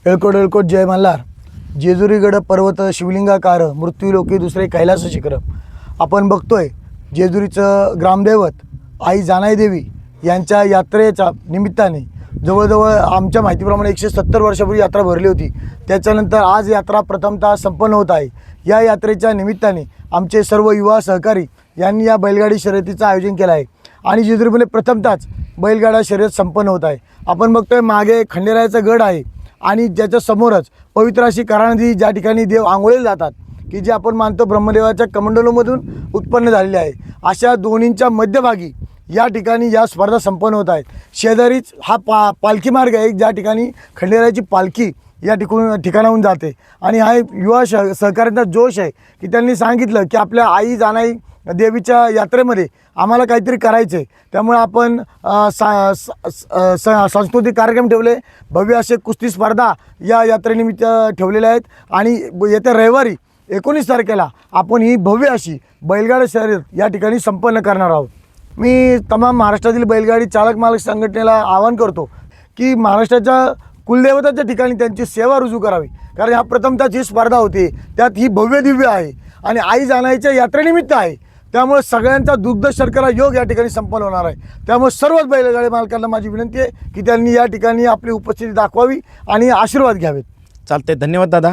एळकोट एळकोट जय मल्हार. जेजुरीगड पर्वत शिवलिंगाकार मृत्यू लोकी दुसरे कैलास शिखर. आपण बघतोय जेजुरीचं ग्रामदैवत आई जानाई देवी यांच्या यात्रेच्या निमित्ताने जवळजवळ आमच्या माहितीप्रमाणे 170 वर्षापूर्वी यात्रा भरली होती. त्याच्यानंतर आज यात्रा प्रथमतः संपन्न होत आहे. या यात्रेच्या निमित्ताने आमचे सर्व युवा सहकारी यांनी या बैलगाडी शर्यतीचं आयोजन केलं आहे आणि जेजुरीमध्ये प्रथमतःच बैलगाडा शर्यत संपन्न होत आहे. आपण बघतोय मागे खंडेरायाचा गड आहे आणि ज्याच्या समोरच पवित्र अशी कऱ्हा नदी, ज्या ठिकाणी देव आंघोळीला जातात, की जे आपण मानतो ब्रह्मदेवाच्या कमंडलूमधून उत्पन्न झालेले आहे. अशा दोन्हींच्या मध्यभागी या ठिकाणी या स्पर्धा संपन्न होत आहेत. शेजारीच हा पालखी मार्ग आहे, ज्या ठिकाणी खंडेरायाची पालखी या ठिकाणाहून जाते आणि हा युवा सहकाऱ्यांचा जोश आहे की त्यांनी सांगितलं की आपल्या आई जानाई देवीच्या यात्रेमध्ये आम्हाला काहीतरी करायचं आहे. त्यामुळे आपण सांस्कृतिक कार्यक्रम ठेवले, भव्य असे कुस्ती स्पर्धा या यात्रेनिमित्त ठेवलेल्या आहेत आणि येत्या रविवारी 19 तारखेला आपण ही भव्य अशी बैलगाडी शर्यत या ठिकाणी संपन्न करणार आहोत. मी तमाम महाराष्ट्रातील बैलगाडी चालक मालक संघटनेला आवाहन करतो की महाराष्ट्राच्या कुलदेवताच्या ठिकाणी त्यांची सेवा रुजू करावी, कारण ह्या प्रथमतःच ही स्पर्धा होती, त्यात ही भव्य दिव्य आहे आणि आई जानाईच्या यात्रेनिमित्त आहे. त्यामुळे सगळ्यांचा दुग्ध शर्करा योग या ठिकाणी संपन्न होणार आहे. त्यामुळे सर्वच बैलगाडी मालकांना माझी विनंती आहे की त्यांनी या ठिकाणी आपली उपस्थिती दाखवावी आणि आशीर्वाद घ्यावेत. चालते, धन्यवाद दादा.